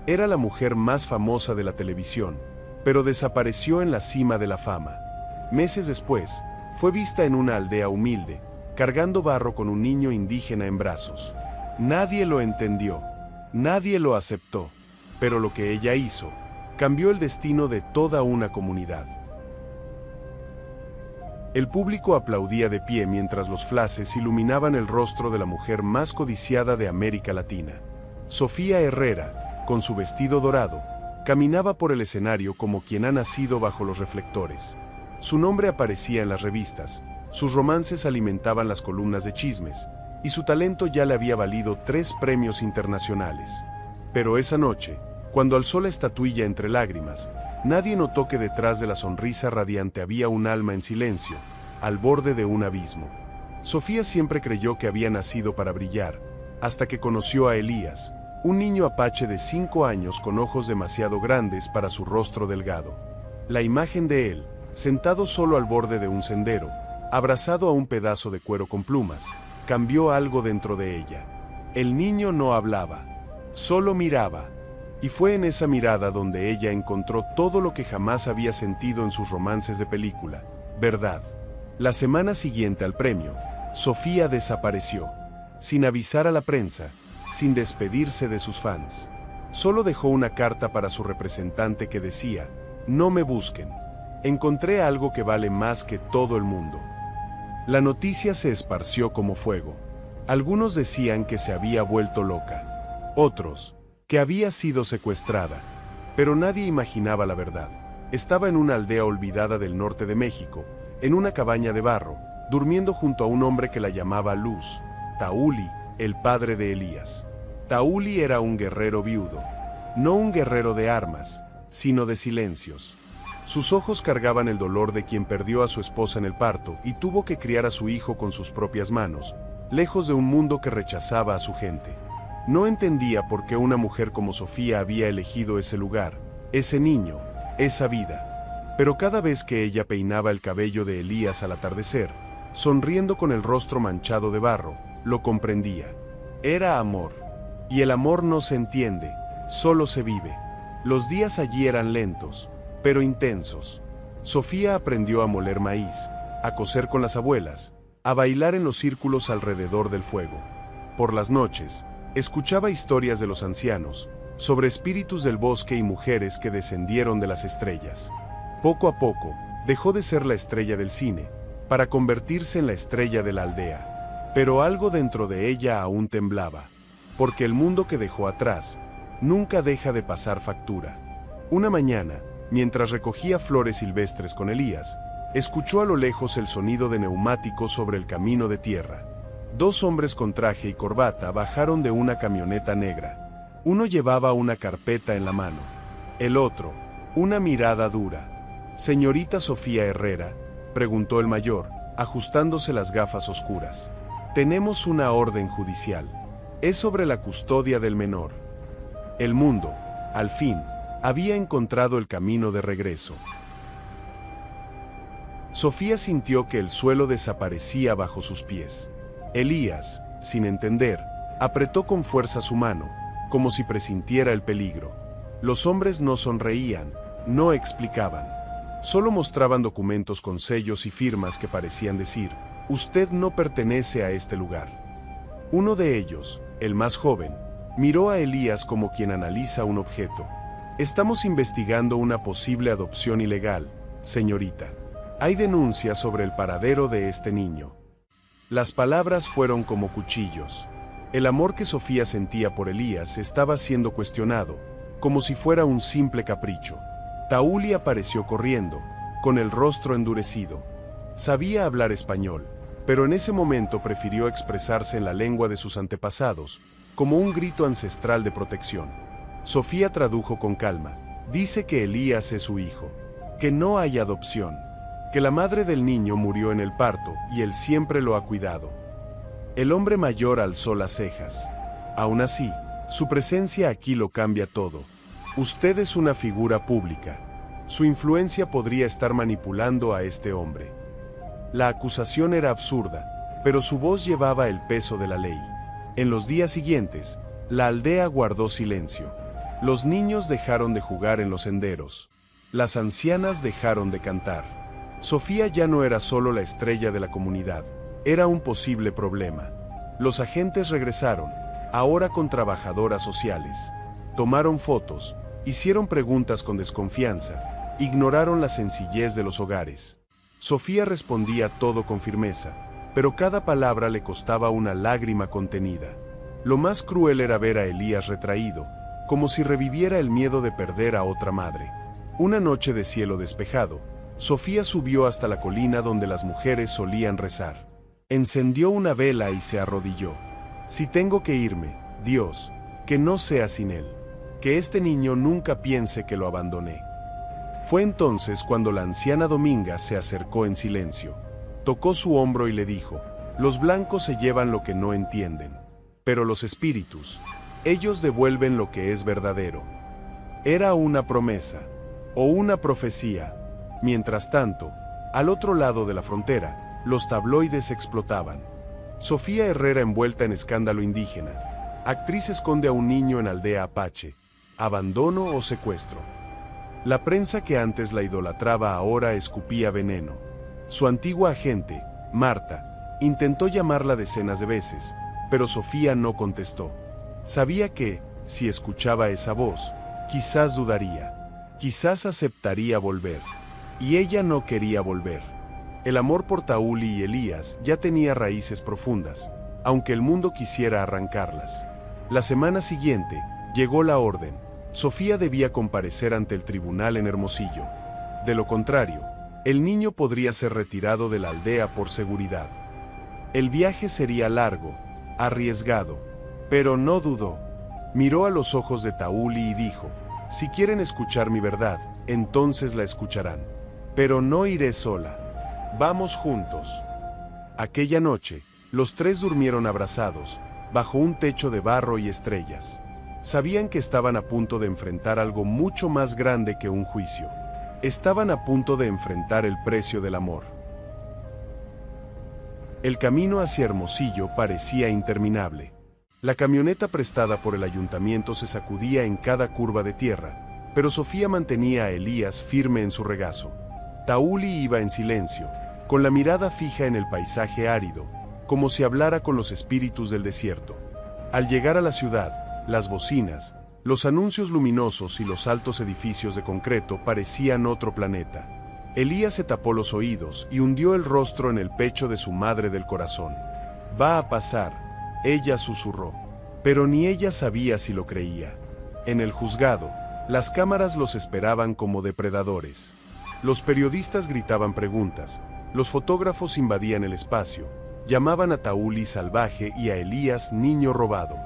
Era la mujer más famosa de la televisión, pero desapareció en la cima de la fama. Meses después, fue vista en una aldea humilde, cargando barro con un niño indígena en brazos. Nadie lo entendió, nadie lo aceptó, pero lo que ella hizo cambió el destino de toda una comunidad. El público aplaudía de pie mientras los flashes iluminaban el rostro de la mujer más codiciada de América Latina. Sofía Herrera, con su vestido dorado, caminaba por el escenario como quien ha nacido bajo los reflectores. Su nombre aparecía en las revistas, sus romances alimentaban las columnas de chismes, y su talento ya le había valido 3 premios internacionales. Pero esa noche, cuando alzó la estatuilla entre lágrimas, nadie notó que detrás de la sonrisa radiante había un alma en silencio, al borde de un abismo. Sofía siempre creyó que había nacido para brillar, hasta que conoció a Elías, un niño apache de 5 años con ojos demasiado grandes para su rostro delgado. La imagen de él, sentado solo al borde de un sendero, abrazado a un pedazo de cuero con plumas, cambió algo dentro de ella. El niño no hablaba, solo miraba. Y fue en esa mirada donde ella encontró todo lo que jamás había sentido en sus romances de película: verdad. La semana siguiente al premio, Sofía desapareció, sin avisar a la prensa, sin despedirse de sus fans. Solo dejó una carta para su representante que decía: no me busquen. Encontré algo que vale más que todo el mundo. La noticia se esparció como fuego. Algunos decían que se había vuelto loca. Otros, que había sido secuestrada, pero nadie imaginaba la verdad. Estaba en una aldea olvidada del norte de México, en una cabaña de barro, durmiendo junto a un hombre que la llamaba Luz, Tauli, el padre de Elías. Tauli era un guerrero viudo, no un guerrero de armas, sino de silencios. Sus ojos cargaban el dolor de quien perdió a su esposa en el parto y tuvo que criar a su hijo con sus propias manos, lejos de un mundo que rechazaba a su gente. No entendía por qué una mujer como Sofía había elegido ese lugar, ese niño, esa vida. Pero cada vez que ella peinaba el cabello de Elías al atardecer, sonriendo con el rostro manchado de barro, lo comprendía. Era amor. Y el amor no se entiende, solo se vive. Los días allí eran lentos, pero intensos. Sofía aprendió a moler maíz, a coser con las abuelas, a bailar en los círculos alrededor del fuego. Por las noches, escuchaba historias de los ancianos, sobre espíritus del bosque y mujeres que descendieron de las estrellas. Poco a poco, dejó de ser la estrella del cine, para convertirse en la estrella de la aldea. Pero algo dentro de ella aún temblaba, porque el mundo que dejó atrás, nunca deja de pasar factura. Una mañana, mientras recogía flores silvestres con Elías, escuchó a lo lejos el sonido de neumáticos sobre el camino de tierra. 2 hombres con traje y corbata bajaron de una camioneta negra. Uno llevaba una carpeta en la mano. El otro, una mirada dura. «Señorita Sofía Herrera», preguntó el mayor, ajustándose las gafas oscuras. «Tenemos una orden judicial. Es sobre la custodia del menor». El mundo, al fin, había encontrado el camino de regreso. Sofía sintió que el suelo desaparecía bajo sus pies. Elías, sin entender, apretó con fuerza su mano, como si presintiera el peligro. Los hombres no sonreían, no explicaban. Solo mostraban documentos con sellos y firmas que parecían decir: «Usted no pertenece a este lugar». Uno de ellos, el más joven, miró a Elías como quien analiza un objeto. «Estamos investigando una posible adopción ilegal, señorita. Hay denuncias sobre el paradero de este niño». Las palabras fueron como cuchillos. El amor que Sofía sentía por Elías estaba siendo cuestionado, como si fuera un simple capricho. Tauli apareció corriendo, con el rostro endurecido. Sabía hablar español, pero en ese momento prefirió expresarse en la lengua de sus antepasados, como un grito ancestral de protección. Sofía tradujo con calma: «Dice que Elías es su hijo, que no hay adopción, que la madre del niño murió en el parto y él siempre lo ha cuidado». El hombre mayor alzó las cejas. «Aún así, su presencia aquí lo cambia todo. Usted es una figura pública. Su influencia podría estar manipulando a este hombre». La acusación era absurda, pero su voz llevaba el peso de la ley. En los días siguientes, la aldea guardó silencio. Los niños dejaron de jugar en los senderos. Las ancianas dejaron de cantar. Sofía ya no era solo la estrella de la comunidad, era un posible problema. Los agentes regresaron, ahora con trabajadoras sociales. Tomaron fotos, hicieron preguntas con desconfianza, ignoraron la sencillez de los hogares. Sofía respondía todo con firmeza, pero cada palabra le costaba una lágrima contenida. Lo más cruel era ver a Elías retraído, como si reviviera el miedo de perder a otra madre. Una noche de cielo despejado, Sofía subió hasta la colina donde las mujeres solían rezar. Encendió una vela y se arrodilló. Si tengo que irme, Dios, que no sea sin él. Que este niño nunca piense que lo abandoné. Fue entonces cuando la anciana Dominga se acercó en silencio. Tocó su hombro y le dijo: los blancos se llevan lo que no entienden, pero los espíritus, ellos devuelven lo que es verdadero. Era una promesa, o una profecía. Mientras tanto, al otro lado de la frontera, los tabloides explotaban. Sofía Herrera envuelta en escándalo indígena. Actriz esconde a un niño en aldea apache. Abandono o secuestro. La prensa que antes la idolatraba ahora escupía veneno. Su antigua agente, Marta, intentó llamarla decenas de veces, pero Sofía no contestó. Sabía que, si escuchaba esa voz, quizás dudaría, quizás aceptaría volver. Y ella no quería volver. El amor por Tauli y Elías ya tenía raíces profundas, aunque el mundo quisiera arrancarlas. La semana siguiente, llegó la orden. Sofía debía comparecer ante el tribunal en Hermosillo. De lo contrario, el niño podría ser retirado de la aldea por seguridad. El viaje sería largo, arriesgado, pero no dudó. Miró a los ojos de Tauli y dijo: si quieren escuchar mi verdad, entonces la escucharán. Pero no iré sola. Vamos juntos. Aquella noche, los tres durmieron abrazados, bajo un techo de barro y estrellas. Sabían que estaban a punto de enfrentar algo mucho más grande que un juicio. Estaban a punto de enfrentar el precio del amor. El camino hacia Hermosillo parecía interminable. La camioneta prestada por el ayuntamiento se sacudía en cada curva de tierra, pero Sofía mantenía a Elías firme en su regazo. Tauli iba en silencio, con la mirada fija en el paisaje árido, como si hablara con los espíritus del desierto. Al llegar a la ciudad, las bocinas, los anuncios luminosos y los altos edificios de concreto parecían otro planeta. Elías se tapó los oídos y hundió el rostro en el pecho de su madre del corazón. «Va a pasar», ella susurró, pero ni ella sabía si lo creía. En el juzgado, las cámaras los esperaban como depredadores. Los periodistas gritaban preguntas, los fotógrafos invadían el espacio, llamaban a Tauli salvaje y a Elías niño robado.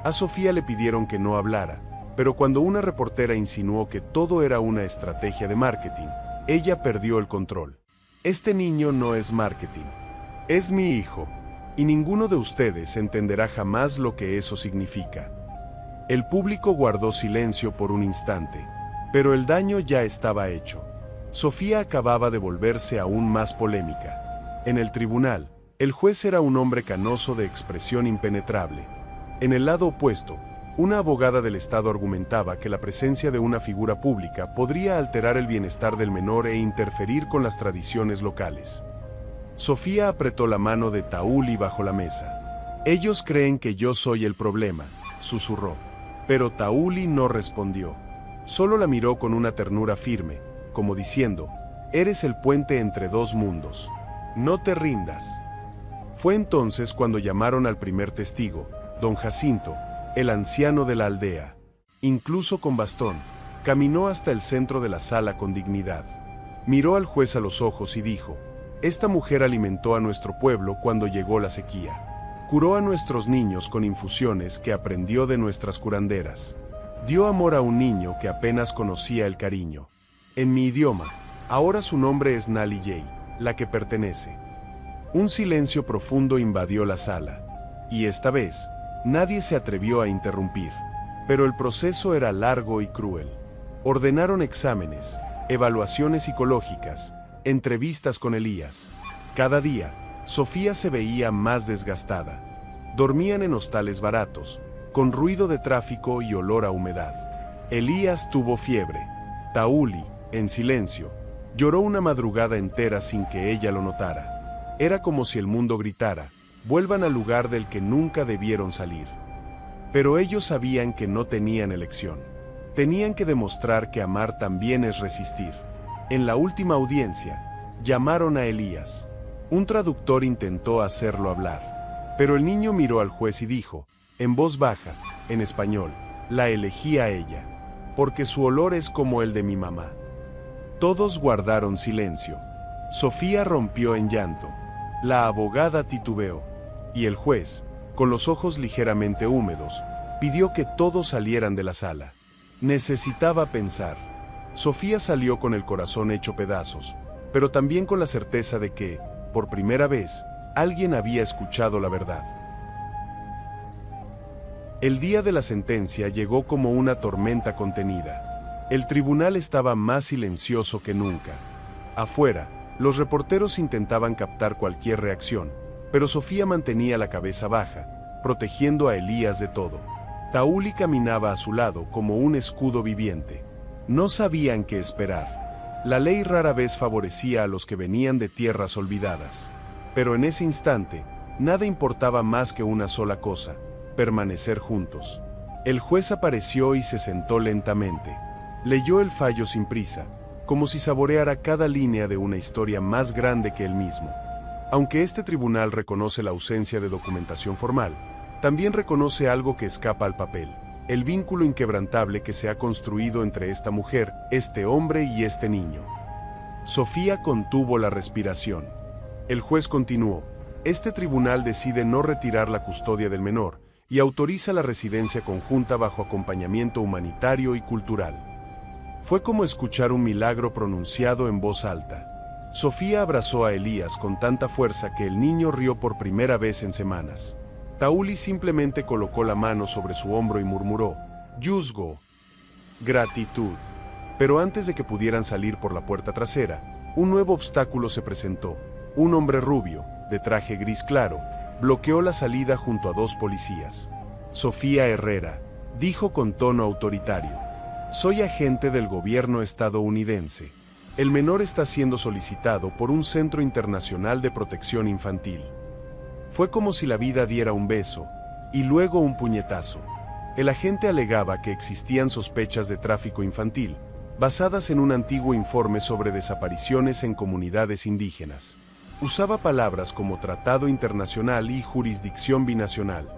A Sofía le pidieron que no hablara, pero cuando una reportera insinuó que todo era una estrategia de marketing, ella perdió el control. Este niño no es marketing. Es mi hijo, y ninguno de ustedes entenderá jamás lo que eso significa. El público guardó silencio por un instante, pero el daño ya estaba hecho. Sofía acababa de volverse aún más polémica. En el tribunal, el juez era un hombre canoso de expresión impenetrable. En el lado opuesto, una abogada del Estado argumentaba que la presencia de una figura pública podría alterar el bienestar del menor e interferir con las tradiciones locales. Sofía apretó la mano de Tauli bajo la mesa. «Ellos creen que yo soy el problema», susurró. Pero Tauli no respondió. Solo la miró con una ternura firme, como diciendo: «Eres el puente entre dos mundos. No te rindas». Fue entonces cuando llamaron al primer testigo, don Jacinto, el anciano de la aldea. Incluso con bastón, caminó hasta el centro de la sala con dignidad. Miró al juez a los ojos y dijo: «Esta mujer alimentó a nuestro pueblo cuando llegó la sequía. Curó a nuestros niños con infusiones que aprendió de nuestras curanderas. Dio amor a un niño que apenas conocía el cariño. En mi idioma, ahora su nombre es Nali Yei, la que pertenece». Un silencio profundo invadió la sala, y esta vez, nadie se atrevió a interrumpir. Pero el proceso era largo y cruel. Ordenaron exámenes, evaluaciones psicológicas, entrevistas con Elías. Cada día, Sofía se veía más desgastada. Dormían en hostales baratos, con ruido de tráfico y olor a humedad. Elías tuvo fiebre. Tauli, en silencio, lloró una madrugada entera sin que ella lo notara. Era como si el mundo gritara: vuelvan al lugar del que nunca debieron salir. Pero ellos sabían que no tenían elección. Tenían que demostrar que amar también es resistir. En la última audiencia, llamaron a Elías. Un traductor intentó hacerlo hablar. Pero el niño miró al juez y dijo, en voz baja, en español: la elegí a ella, porque su olor es como el de mi mamá. Todos guardaron silencio. Sofía rompió en llanto. La abogada titubeó. Y el juez, con los ojos ligeramente húmedos, pidió que todos salieran de la sala. Necesitaba pensar. Sofía salió con el corazón hecho pedazos, pero también con la certeza de que, por primera vez, alguien había escuchado la verdad. El día de la sentencia llegó como una tormenta contenida. El tribunal estaba más silencioso que nunca. Afuera, los reporteros intentaban captar cualquier reacción, pero Sofía mantenía la cabeza baja, protegiendo a Elías de todo. Tauli caminaba a su lado como un escudo viviente. No sabían qué esperar. La ley rara vez favorecía a los que venían de tierras olvidadas. Pero en ese instante, nada importaba más que una sola cosa: permanecer juntos. El juez apareció y se sentó lentamente. Leyó el fallo sin prisa, como si saboreara cada línea de una historia más grande que él mismo. Aunque este tribunal reconoce la ausencia de documentación formal, también reconoce algo que escapa al papel: el vínculo inquebrantable que se ha construido entre esta mujer, este hombre y este niño. Sofía contuvo la respiración. El juez continuó: este tribunal decide no retirar la custodia del menor y autoriza la residencia conjunta bajo acompañamiento humanitario y cultural. Fue como escuchar un milagro pronunciado en voz alta. Sofía abrazó a Elías con tanta fuerza que el niño rió por primera vez en semanas. Tauli simplemente colocó la mano sobre su hombro y murmuró: "Yuzgo. Gratitud". Pero antes de que pudieran salir por la puerta trasera, un nuevo obstáculo se presentó. Un hombre rubio, de traje gris claro, bloqueó la salida junto a dos policías. Sofía Herrera dijo con tono autoritario: "Soy agente del gobierno estadounidense. El menor está siendo solicitado por un centro internacional de protección infantil". Fue como si la vida diera un beso, y luego un puñetazo. El agente alegaba que existían sospechas de tráfico infantil, basadas en un antiguo informe sobre desapariciones en comunidades indígenas. Usaba palabras como tratado internacional y jurisdicción binacional.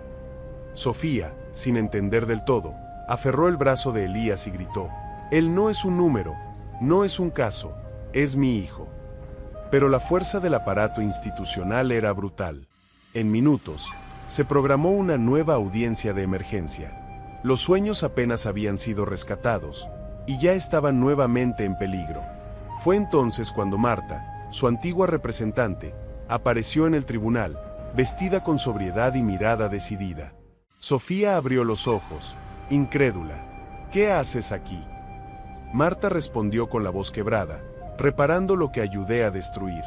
Sofía, sin entender del todo, aferró el brazo de Elías y gritó: "Él no es un número, no es un caso, es mi hijo". Pero la fuerza del aparato institucional era brutal. En minutos, se programó una nueva audiencia de emergencia. Los sueños apenas habían sido rescatados, y ya estaban nuevamente en peligro. Fue entonces cuando Marta, su antigua representante, apareció en el tribunal, vestida con sobriedad y mirada decidida. Sofía abrió los ojos, incrédula. "¿Qué haces aquí?". Marta respondió con la voz quebrada, reparando lo que ayudé a destruir.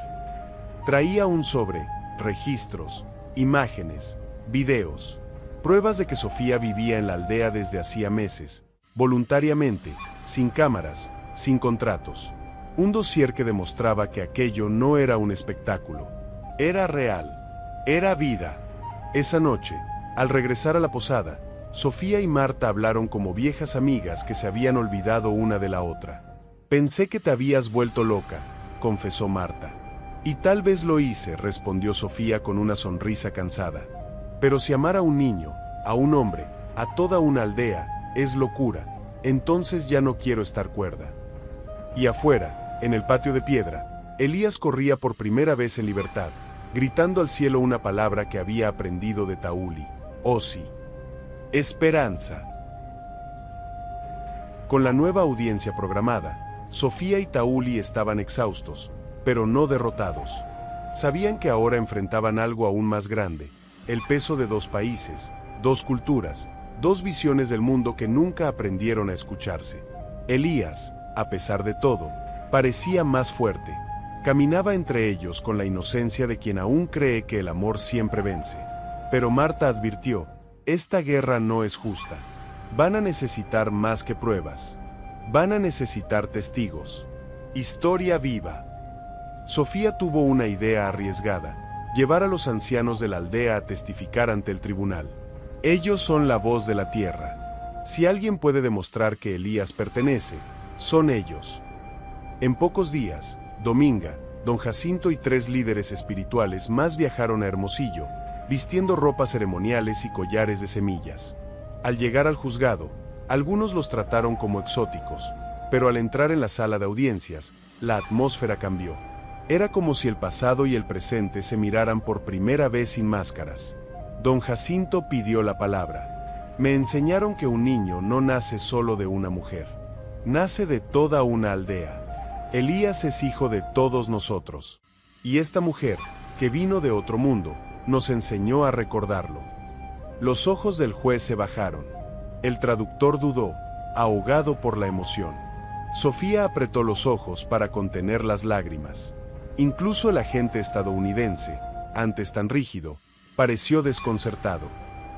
Traía un sobre, registros, imágenes, videos, pruebas de que Sofía vivía en la aldea desde hacía meses, voluntariamente, sin cámaras, sin contratos. Un dossier que demostraba que aquello no era un espectáculo. Era real. Era vida. Esa noche, al regresar a la posada, Sofía y Marta hablaron como viejas amigas que se habían olvidado una de la otra. "Pensé que te habías vuelto loca", confesó Marta. "Y tal vez lo hice", respondió Sofía con una sonrisa cansada. "Pero si amar a un niño, a un hombre, a toda una aldea, es locura, entonces ya no quiero estar cuerda". Y afuera, en el patio de piedra, Elías corría por primera vez en libertad, gritando al cielo una palabra que había aprendido de Tauli: Osi. Esperanza. Con la nueva audiencia programada, Sofía y Tauli estaban exhaustos, pero no derrotados. Sabían que ahora enfrentaban algo aún más grande: el peso de dos países, dos culturas, dos visiones del mundo que nunca aprendieron a escucharse. Elías, a pesar de todo, parecía más fuerte. Caminaba entre ellos con la inocencia de quien aún cree que el amor siempre vence. Pero Marta advirtió: esta guerra no es justa. Van a necesitar más que pruebas. Van a necesitar testigos. Historia viva. Sofía tuvo una idea arriesgada: llevar a los ancianos de la aldea a testificar ante el tribunal. Ellos son la voz de la tierra. Si alguien puede demostrar que Elías pertenece, son ellos. En pocos días, Dominga, don Jacinto y 3 líderes espirituales más viajaron a Hermosillo, vistiendo ropas ceremoniales y collares de semillas. Al llegar al juzgado, algunos los trataron como exóticos, pero al entrar en la sala de audiencias, la atmósfera cambió. Era como si el pasado y el presente se miraran por primera vez sin máscaras. Don Jacinto pidió la palabra. Me enseñaron que un niño no nace solo de una mujer. Nace de toda una aldea. Elías es hijo de todos nosotros. Y esta mujer, que vino de otro mundo, nos enseñó a recordarlo. Los ojos del juez se bajaron. El traductor dudó, ahogado por la emoción. Sofía apretó los ojos para contener las lágrimas. Incluso el agente estadounidense, antes tan rígido, pareció desconcertado.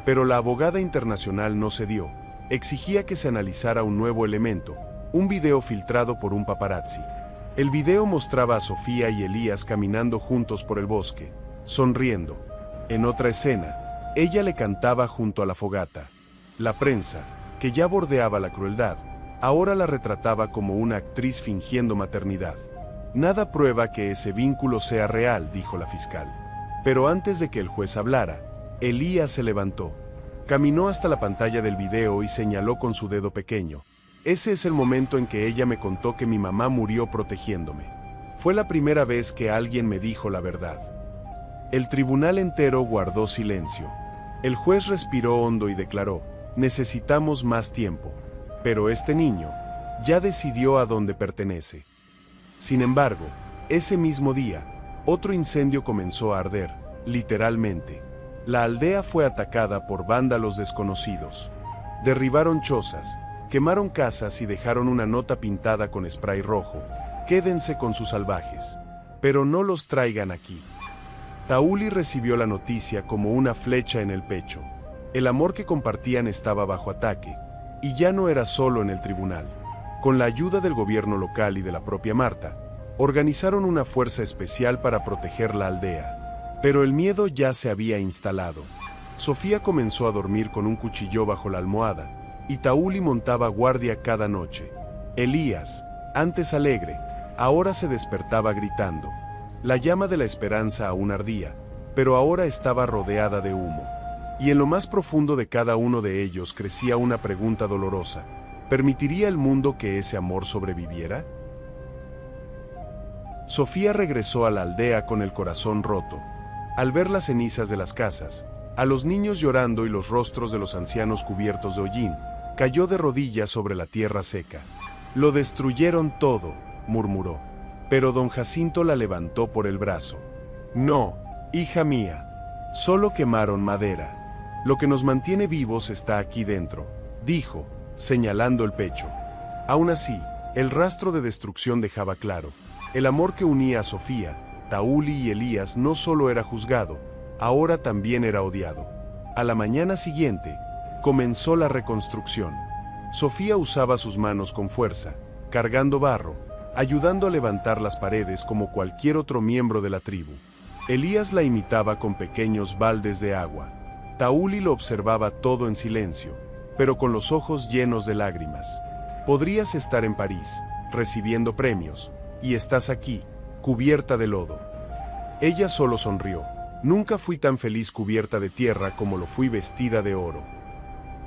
Pero la abogada internacional no cedió. Exigía que se analizara un nuevo elemento, un video filtrado por un paparazzi. El video mostraba a Sofía y Elías caminando juntos por el bosque, sonriendo. En otra escena, ella le cantaba junto a la fogata. La prensa, que ya bordeaba la crueldad, ahora la retrataba como una actriz fingiendo maternidad. Nada prueba que ese vínculo sea real, dijo la fiscal. Pero antes de que el juez hablara, Elías se levantó. Caminó hasta la pantalla del video y señaló con su dedo pequeño. Ese es el momento en que ella me contó que mi mamá murió protegiéndome. Fue la primera vez que alguien me dijo la verdad. El tribunal entero guardó silencio. El juez respiró hondo y declaró: necesitamos más tiempo. Pero este niño ya decidió a dónde pertenece. Sin embargo, ese mismo día, otro incendio comenzó a arder, literalmente. La aldea fue atacada por vándalos desconocidos. Derribaron chozas, quemaron casas y dejaron una nota pintada con spray rojo: quédense con sus salvajes, pero no los traigan aquí. Tauli recibió la noticia como una flecha en el pecho. El amor que compartían estaba bajo ataque, y ya no era solo en el tribunal. Con la ayuda del gobierno local y de la propia Marta, organizaron una fuerza especial para proteger la aldea. Pero el miedo ya se había instalado. Sofía comenzó a dormir con un cuchillo bajo la almohada, y Tauli montaba guardia cada noche. Elías, antes alegre, ahora se despertaba gritando. La llama de la esperanza aún ardía, pero ahora estaba rodeada de humo. Y en lo más profundo de cada uno de ellos crecía una pregunta dolorosa: ¿permitiría el mundo que ese amor sobreviviera? Sofía regresó a la aldea con el corazón roto. Al ver las cenizas de las casas, a los niños llorando y los rostros de los ancianos cubiertos de hollín, cayó de rodillas sobre la tierra seca. Lo destruyeron todo, murmuró. Pero don Jacinto la levantó por el brazo. No, hija mía, solo quemaron madera. Lo que nos mantiene vivos está aquí dentro, dijo, señalando el pecho. Aún así, el rastro de destrucción dejaba claro: el amor que unía a Sofía, Tauli y Elías no solo era juzgado, ahora también era odiado. A la mañana siguiente, comenzó la reconstrucción. Sofía usaba sus manos con fuerza, cargando barro, ayudando a levantar las paredes como cualquier otro miembro de la tribu. Elías la imitaba con pequeños baldes de agua. Tauli lo observaba todo en silencio, pero con los ojos llenos de lágrimas. Podrías estar en París, recibiendo premios, y estás aquí, cubierta de lodo. Ella solo sonrió. Nunca fui tan feliz cubierta de tierra como lo fui vestida de oro.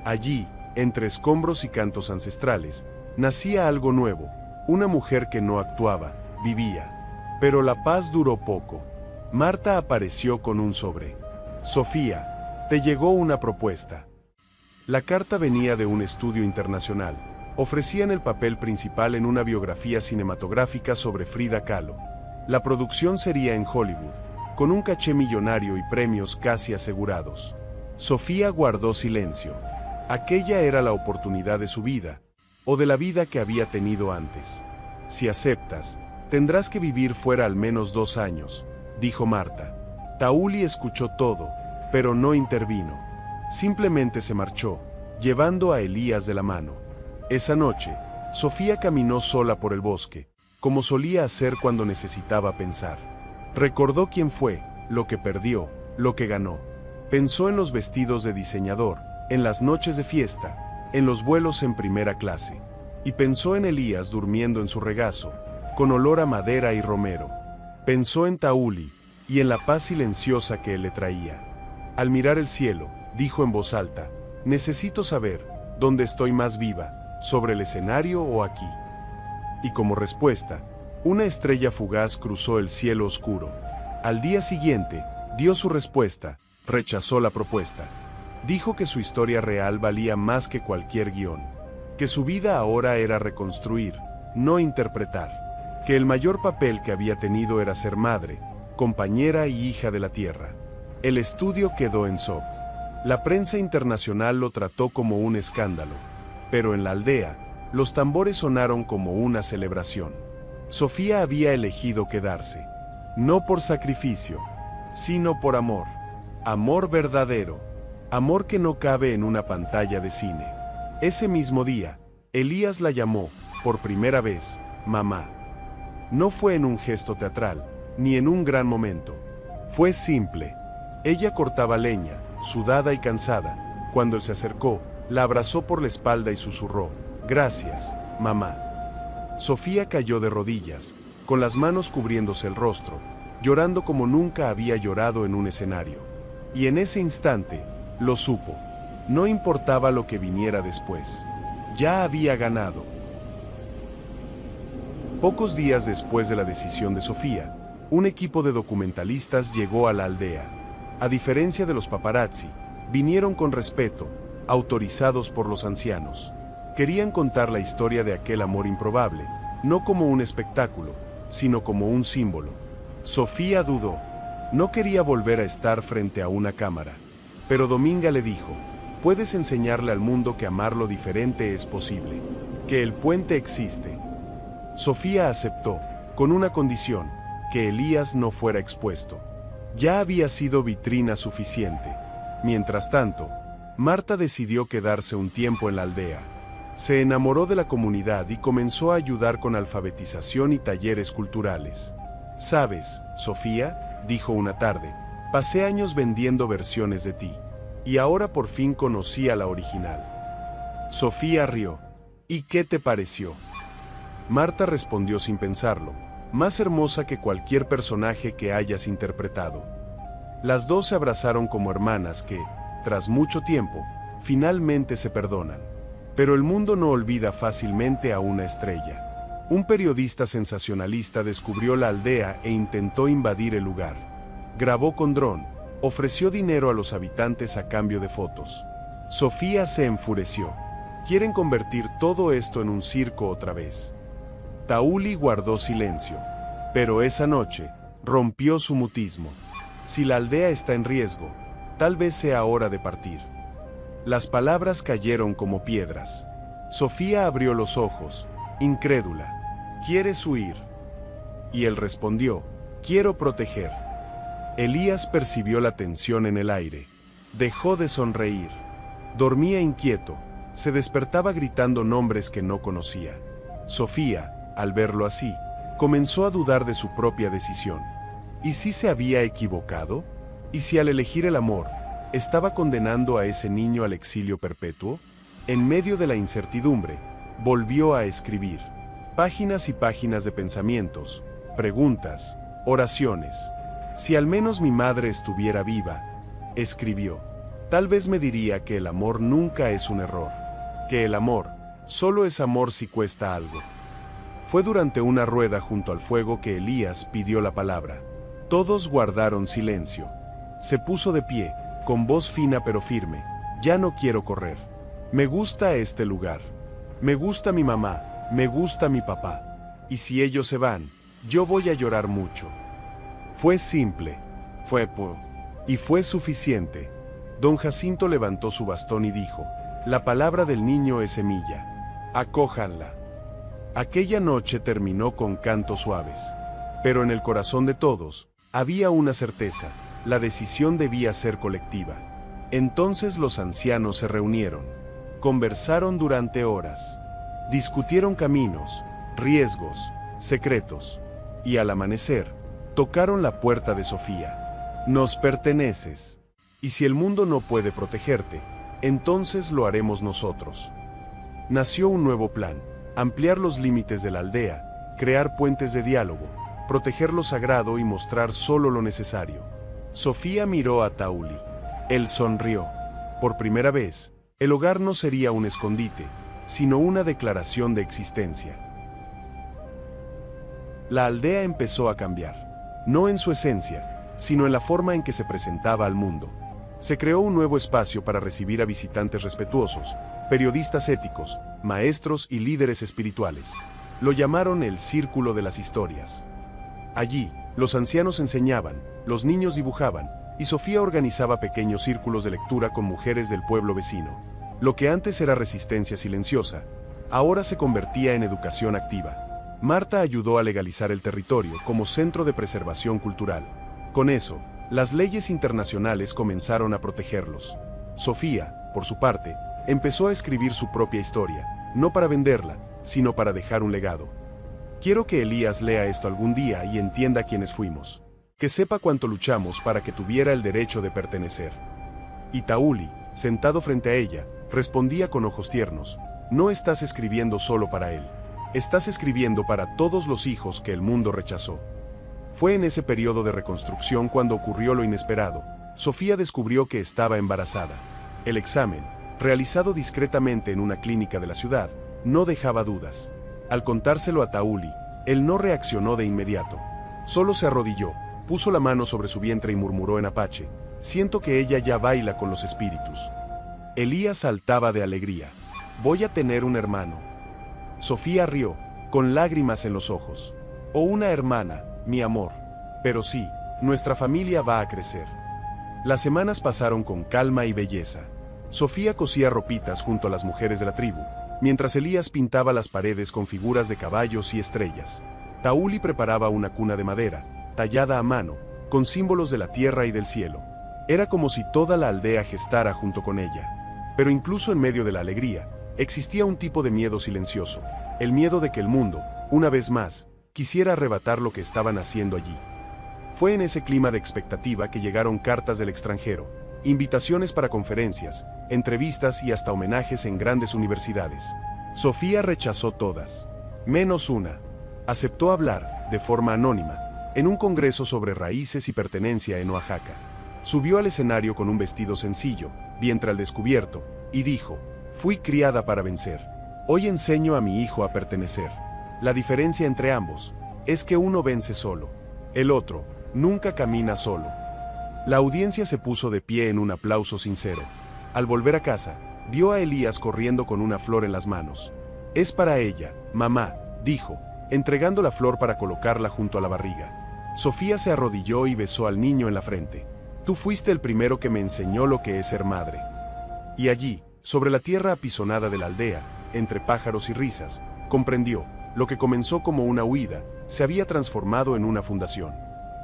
Allí, entre escombros y cantos ancestrales, nacía algo nuevo, una mujer que no actuaba, vivía. Pero la paz duró poco. Marta apareció con un sobre. Sofía, te llegó una propuesta. La carta venía de un estudio internacional. Ofrecían el papel principal en una biografía cinematográfica sobre Frida Kahlo. La producción sería en Hollywood, con un caché millonario y premios casi asegurados. Sofía guardó silencio. Aquella era la oportunidad de su vida, o de la vida que había tenido antes. Si aceptas, tendrás que vivir fuera al menos 2 años, dijo Marta. Tauli escuchó todo, pero no intervino. Simplemente se marchó, llevando a Elías de la mano. Esa noche, Sofía caminó sola por el bosque, como solía hacer cuando necesitaba pensar. Recordó quién fue, lo que perdió, lo que ganó. Pensó en los vestidos de diseñador, en las noches de fiesta, en los vuelos en primera clase. Y pensó en Elías durmiendo en su regazo, con olor a madera y romero. Pensó en Tauli, y en la paz silenciosa que él le traía. Al mirar el cielo, dijo en voz alta: necesito saber, ¿dónde estoy más viva, sobre el escenario o aquí? Y como respuesta, una estrella fugaz cruzó el cielo oscuro. Al día siguiente, dio su respuesta, rechazó la propuesta. Dijo que su historia real valía más que cualquier guión, que su vida ahora era reconstruir, no interpretar, que el mayor papel que había tenido era ser madre, compañera y hija de la tierra. El estudio quedó en shock. La prensa internacional lo trató como un escándalo, pero en la aldea, los tambores sonaron como una celebración. Sofía había elegido quedarse, no por sacrificio, sino por amor. Amor verdadero, amor que no cabe en una pantalla de cine. Ese mismo día, Elías la llamó, por primera vez, mamá. No fue en un gesto teatral, ni en un gran momento. Fue simple. Ella cortaba leña, sudada y cansada. Cuando él se acercó, la abrazó por la espalda y susurró: gracias, mamá. Sofía cayó de rodillas, con las manos cubriéndose el rostro, llorando como nunca había llorado en un escenario. Y en ese instante, lo supo. No importaba lo que viniera después. Ya había ganado. Pocos días después de la decisión de Sofía, un equipo de documentalistas llegó a la aldea. A diferencia de los paparazzi, vinieron con respeto, autorizados por los ancianos. Querían contar la historia de aquel amor improbable, no como un espectáculo, sino como un símbolo. Sofía dudó. No quería volver a estar frente a una cámara. Pero Dominga le dijo: puedes enseñarle al mundo que amar lo diferente es posible, que el puente existe. Sofía aceptó, con una condición: que Elías no fuera expuesto. Ya había sido vitrina suficiente. Mientras tanto, Marta decidió quedarse un tiempo en la aldea. Se enamoró de la comunidad y comenzó a ayudar con alfabetización y talleres culturales. ¿Sabes, Sofía?, dijo una tarde, pasé años vendiendo versiones de ti, y ahora por fin conocí a la original. Sofía rió. ¿Y qué te pareció? Marta respondió sin pensarlo: más hermosa que cualquier personaje que hayas interpretado. Las dos se abrazaron como hermanas que, tras mucho tiempo, finalmente se perdonan. Pero el mundo no olvida fácilmente a una estrella. Un periodista sensacionalista descubrió la aldea e intentó invadir el lugar. Grabó con dron, ofreció dinero a los habitantes a cambio de fotos. Sofía se enfureció. Quieren convertir todo esto en un circo otra vez. Tauli guardó silencio, pero esa noche rompió su mutismo. Si la aldea está en riesgo, tal vez sea hora de partir. Las palabras cayeron como piedras. Sofía abrió los ojos, incrédula. ¿Quieres huir? Y él respondió: quiero proteger. Elías percibió la tensión en el aire. Dejó de sonreír. Dormía inquieto, se despertaba gritando nombres que no conocía. Sofía, al verlo así, comenzó a dudar de su propia decisión. ¿Y si se había equivocado? ¿Y si al elegir el amor, estaba condenando a ese niño al exilio perpetuo? En medio de la incertidumbre, volvió a escribir. Páginas y páginas de pensamientos, preguntas, oraciones. Si al menos mi madre estuviera viva, escribió, tal vez me diría que el amor nunca es un error, que el amor solo es amor si cuesta algo. Fue durante una rueda junto al fuego que Elías pidió la palabra. Todos guardaron silencio. Se puso de pie, con voz fina pero firme. Ya no quiero correr. Me gusta este lugar. Me gusta mi mamá, me gusta mi papá. Y si ellos se van, yo voy a llorar mucho. Fue simple. Y fue suficiente. Don Jacinto levantó su bastón y dijo: la palabra del niño es semilla. Acójanla. Aquella noche terminó con cantos suaves. Pero en el corazón de todos, había una certeza: la decisión debía ser colectiva. Entonces los ancianos se reunieron. Conversaron durante horas. Discutieron caminos, riesgos, secretos. Y al amanecer, tocaron la puerta de Sofía. Nos perteneces. Y si el mundo no puede protegerte, entonces lo haremos nosotros. Nació un nuevo plan: ampliar los límites de la aldea, crear puentes de diálogo, proteger lo sagrado y mostrar solo lo necesario. Sofía miró a Tauli. Él sonrió. Por primera vez, el hogar no sería un escondite, sino una declaración de existencia. La aldea empezó a cambiar, no en su esencia, sino en la forma en que se presentaba al mundo. Se creó un nuevo espacio para recibir a visitantes respetuosos, periodistas éticos, maestros y líderes espirituales. Lo llamaron el Círculo de las Historias. Allí, los ancianos enseñaban, los niños dibujaban, y Sofía organizaba pequeños círculos de lectura con mujeres del pueblo vecino. Lo que antes era resistencia silenciosa, ahora se convertía en educación activa. Marta ayudó a legalizar el territorio como centro de preservación cultural. Con eso, las leyes internacionales comenzaron a protegerlos. Sofía, por su parte, empezó a escribir su propia historia, no para venderla, sino para dejar un legado. Quiero que Elías lea esto algún día y entienda quiénes fuimos. Que sepa cuánto luchamos para que tuviera el derecho de pertenecer. Y Tauli, sentado frente a ella, respondía con ojos tiernos: no estás escribiendo solo para él. Estás escribiendo para todos los hijos que el mundo rechazó. Fue en ese periodo de reconstrucción cuando ocurrió lo inesperado. Sofía descubrió que estaba embarazada. El examen, realizado discretamente en una clínica de la ciudad, no dejaba dudas. Al contárselo a Tauli, él no reaccionó de inmediato. Solo se arrodilló, puso la mano sobre su vientre y murmuró en apache: siento que ella ya baila con los espíritus. Elías saltaba de alegría. Voy a tener un hermano. Sofía rió, con lágrimas en los ojos. O una hermana, mi amor. Pero sí, nuestra familia va a crecer. Las semanas pasaron con calma y belleza. Sofía cosía ropitas junto a las mujeres de la tribu, mientras Elías pintaba las paredes con figuras de caballos y estrellas. Tauli preparaba una cuna de madera, tallada a mano, con símbolos de la tierra y del cielo. Era como si toda la aldea gestara junto con ella. Pero incluso en medio de la alegría, existía un tipo de miedo silencioso, el miedo de que el mundo, una vez más, quisiera arrebatar lo que estaban haciendo allí. Fue en ese clima de expectativa que llegaron cartas del extranjero, invitaciones para conferencias, entrevistas y hasta homenajes en grandes universidades. Sofía rechazó todas, menos una. Aceptó hablar, de forma anónima, en un congreso sobre raíces y pertenencia en Oaxaca. Subió al escenario con un vestido sencillo, vientre al descubierto, y dijo: fui criada para vencer. Hoy enseño a mi hijo a pertenecer. La diferencia entre ambos es que uno vence solo, el otro nunca camina solo. La audiencia se puso de pie en un aplauso sincero. Al volver a casa, vio a Elías corriendo con una flor en las manos. Es para ella, mamá, dijo, entregando la flor para colocarla junto a la barriga. Sofía se arrodilló y besó al niño en la frente. Tú fuiste el primero que me enseñó lo que es ser madre. Y allí, sobre la tierra apisonada de la aldea, entre pájaros y risas, comprendió, lo que comenzó como una huida, se había transformado en una fundación.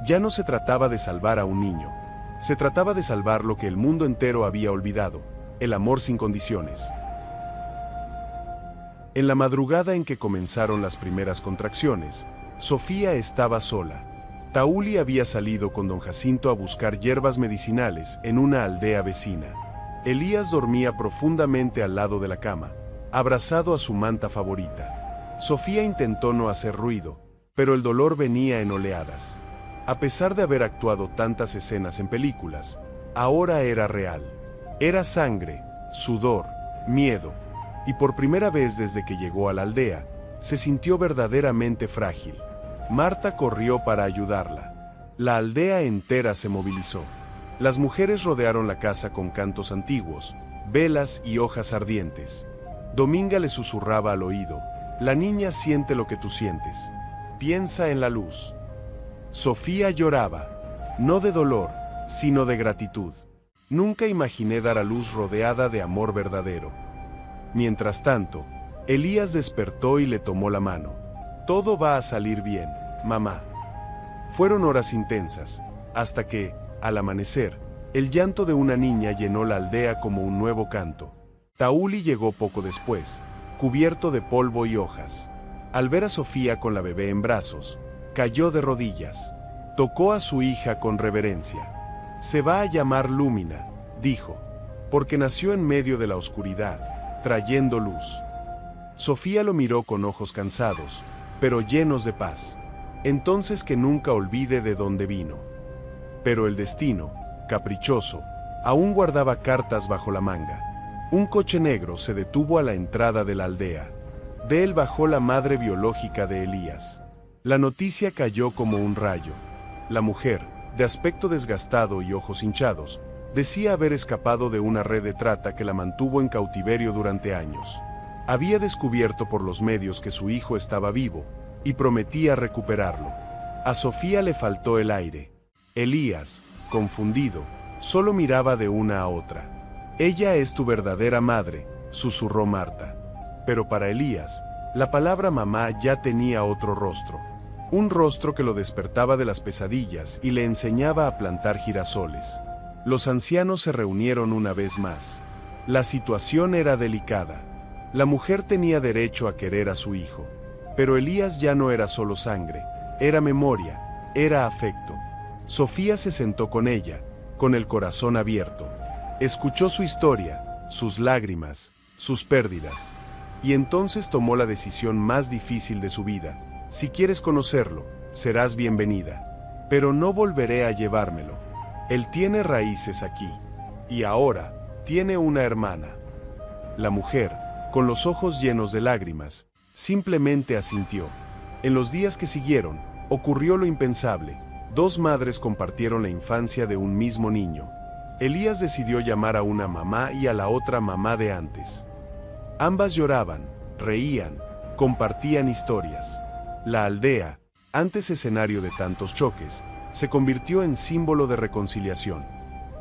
Ya no se trataba de salvar a un niño. Se trataba de salvar lo que el mundo entero había olvidado, el amor sin condiciones. En la madrugada en que comenzaron las primeras contracciones, Sofía estaba sola. Tauli había salido con don Jacinto a buscar hierbas medicinales en una aldea vecina. Elías dormía profundamente al lado de la cama, abrazado a su manta favorita. Sofía intentó no hacer ruido, pero el dolor venía en oleadas. A pesar de haber actuado tantas escenas en películas, ahora era real. Era sangre, sudor, miedo, y por primera vez desde que llegó a la aldea, se sintió verdaderamente frágil. Marta corrió para ayudarla. La aldea entera se movilizó. Las mujeres rodearon la casa con cantos antiguos, velas y hojas ardientes. Dominga le susurraba al oído: la niña siente lo que tú sientes. Piensa en la luz. Sofía lloraba, no de dolor, sino de gratitud. Nunca imaginé dar a luz rodeada de amor verdadero. Mientras tanto, Elías despertó y le tomó la mano. Todo va a salir bien, mamá. Fueron horas intensas, hasta que, al amanecer, el llanto de una niña llenó la aldea como un nuevo canto. Tauli llegó poco después, cubierto de polvo y hojas. Al ver a Sofía con la bebé en brazos, cayó de rodillas. Tocó a su hija con reverencia. «Se va a llamar Lumina», dijo, «porque nació en medio de la oscuridad, trayendo luz». Sofía lo miró con ojos cansados, pero llenos de paz. Entonces que nunca olvide de dónde vino. Pero el destino, caprichoso, aún guardaba cartas bajo la manga. Un coche negro se detuvo a la entrada de la aldea. De él bajó la madre biológica de Elías. La noticia cayó como un rayo. La mujer, de aspecto desgastado y ojos hinchados, decía haber escapado de una red de trata que la mantuvo en cautiverio durante años. Había descubierto por los medios que su hijo estaba vivo, y prometía recuperarlo. A Sofía le faltó el aire. Elías, confundido, solo miraba de una a otra. «Ella es tu verdadera madre», susurró Marta. Pero para Elías, la palabra mamá ya tenía otro rostro. Un rostro que lo despertaba de las pesadillas y le enseñaba a plantar girasoles. Los ancianos se reunieron una vez más. La situación era delicada. La mujer tenía derecho a querer a su hijo. Pero Elías ya no era solo sangre, era memoria, era afecto. Sofía se sentó con ella, con el corazón abierto. Escuchó su historia, sus lágrimas, sus pérdidas. Y entonces tomó la decisión más difícil de su vida. «Si quieres conocerlo, serás bienvenida. Pero no volveré a llevármelo. Él tiene raíces aquí. Y ahora, tiene una hermana». La mujer, con los ojos llenos de lágrimas, simplemente asintió. En los días que siguieron, ocurrió lo impensable. 2 madres compartieron la infancia de un mismo niño. Elías decidió llamar a una mamá y a la otra mamá de antes. Ambas lloraban, reían, compartían historias. La aldea, antes escenario de tantos choques, se convirtió en símbolo de reconciliación.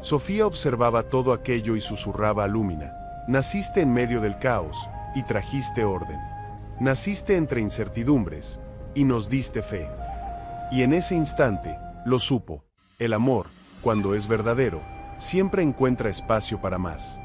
Sofía observaba todo aquello y susurraba a Lumina: «Naciste en medio del caos, y trajiste orden. Naciste entre incertidumbres, y nos diste fe». Y en ese instante, lo supo: el amor, cuando es verdadero, siempre encuentra espacio para más.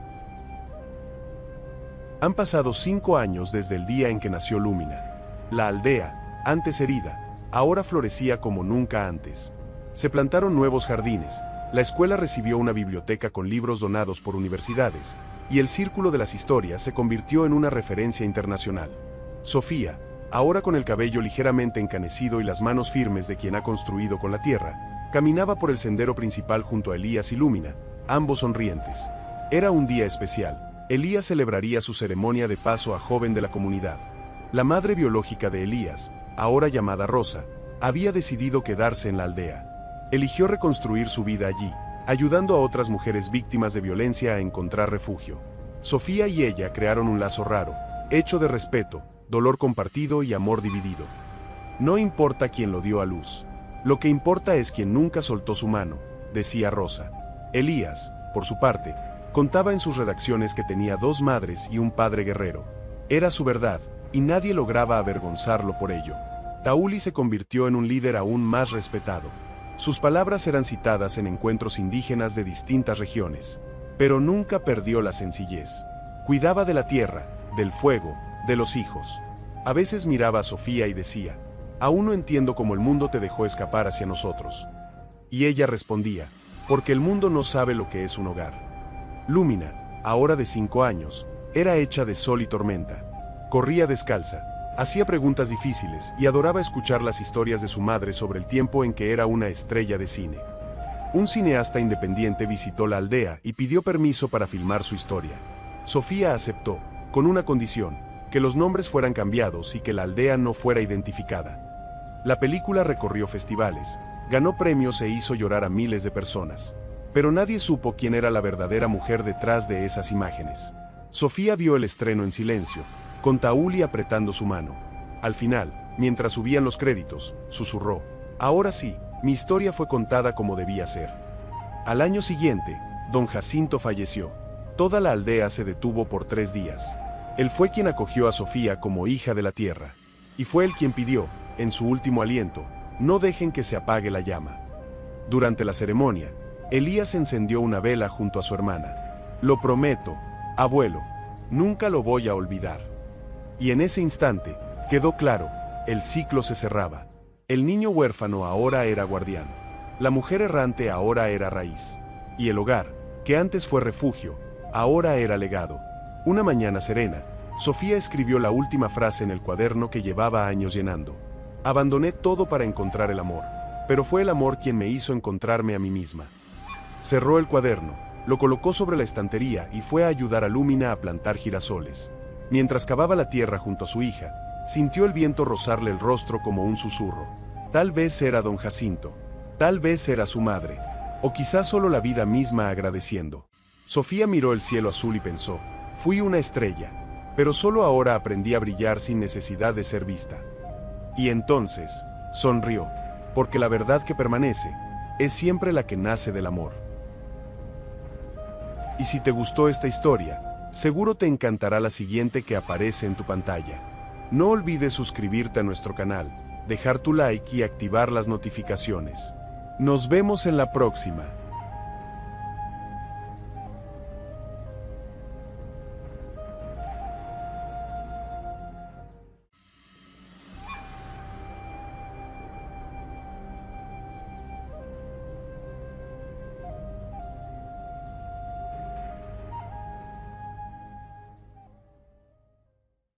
Han pasado 5 años desde el día en que nació Lumina. La aldea, antes herida, ahora florecía como nunca antes. Se plantaron nuevos jardines, la escuela recibió una biblioteca con libros donados por universidades, y el Círculo de las Historias se convirtió en una referencia internacional. Sofía, ahora con el cabello ligeramente encanecido y las manos firmes de quien ha construido con la tierra, caminaba por el sendero principal junto a Elías y Lumina, ambos sonrientes. Era un día especial. Elías celebraría su ceremonia de paso a joven de la comunidad. La madre biológica de Elías, ahora llamada Rosa, había decidido quedarse en la aldea. Eligió reconstruir su vida allí, ayudando a otras mujeres víctimas de violencia a encontrar refugio. Sofía y ella crearon un lazo raro, hecho de respeto, dolor compartido y amor dividido. No importa quién lo dio a luz. Lo que importa es quien nunca soltó su mano, decía Rosa. Elías, por su parte, contaba en sus redacciones que tenía 2 madres y un padre guerrero. Era su verdad, y nadie lograba avergonzarlo por ello. Tauli se convirtió en un líder aún más respetado. Sus palabras eran citadas en encuentros indígenas de distintas regiones. Pero nunca perdió la sencillez. Cuidaba de la tierra, del fuego, de los hijos. A veces miraba a Sofía y decía: «Aún no entiendo cómo el mundo te dejó escapar hacia nosotros». Y ella respondía: «Porque el mundo no sabe lo que es un hogar». Lumina, ahora de 5 años, era hecha de sol y tormenta. Corría descalza, hacía preguntas difíciles y adoraba escuchar las historias de su madre sobre el tiempo en que era una estrella de cine. Un cineasta independiente visitó la aldea y pidió permiso para filmar su historia. Sofía aceptó, con una condición: que los nombres fueran cambiados y que la aldea no fuera identificada. La película recorrió festivales, ganó premios e hizo llorar a miles de personas. Pero nadie supo quién era la verdadera mujer detrás de esas imágenes. Sofía vio el estreno en silencio, con Tauli apretando su mano. Al final, mientras subían los créditos, susurró: «Ahora sí, mi historia fue contada como debía ser». Al año siguiente, don Jacinto falleció. Toda la aldea se detuvo por 3 días. Él fue quien acogió a Sofía como hija de la tierra. Y fue él quien pidió, en su último aliento: «No dejen que se apague la llama». Durante la ceremonia, Elías encendió una vela junto a su hermana. «Lo prometo, abuelo», Nunca lo voy a olvidar. Y en ese instante, quedó claro, el ciclo se cerraba. El niño huérfano ahora era guardián. La mujer errante ahora era raíz. Y el hogar, que antes fue refugio, ahora era legado. Una mañana serena, Sofía escribió la última frase en el cuaderno que llevaba años llenando. Abandoné todo para encontrar el amor, pero fue el amor quien me hizo encontrarme a mí misma. Cerró el cuaderno, lo colocó sobre la estantería y fue a ayudar a Lúmina a plantar girasoles. Mientras cavaba la tierra junto a su hija, sintió el viento rozarle el rostro como un susurro. Tal vez era don Jacinto, tal vez era su madre, o quizás solo la vida misma agradeciendo. Sofía miró el cielo azul y pensó, fui una estrella, pero solo ahora aprendí a brillar sin necesidad de ser vista. Y entonces, sonrió, porque la verdad que permanece, es siempre la que nace del amor. Y si te gustó esta historia, seguro te encantará la siguiente que aparece en tu pantalla. No olvides suscribirte a nuestro canal, dejar tu like y activar las notificaciones. Nos vemos en la próxima.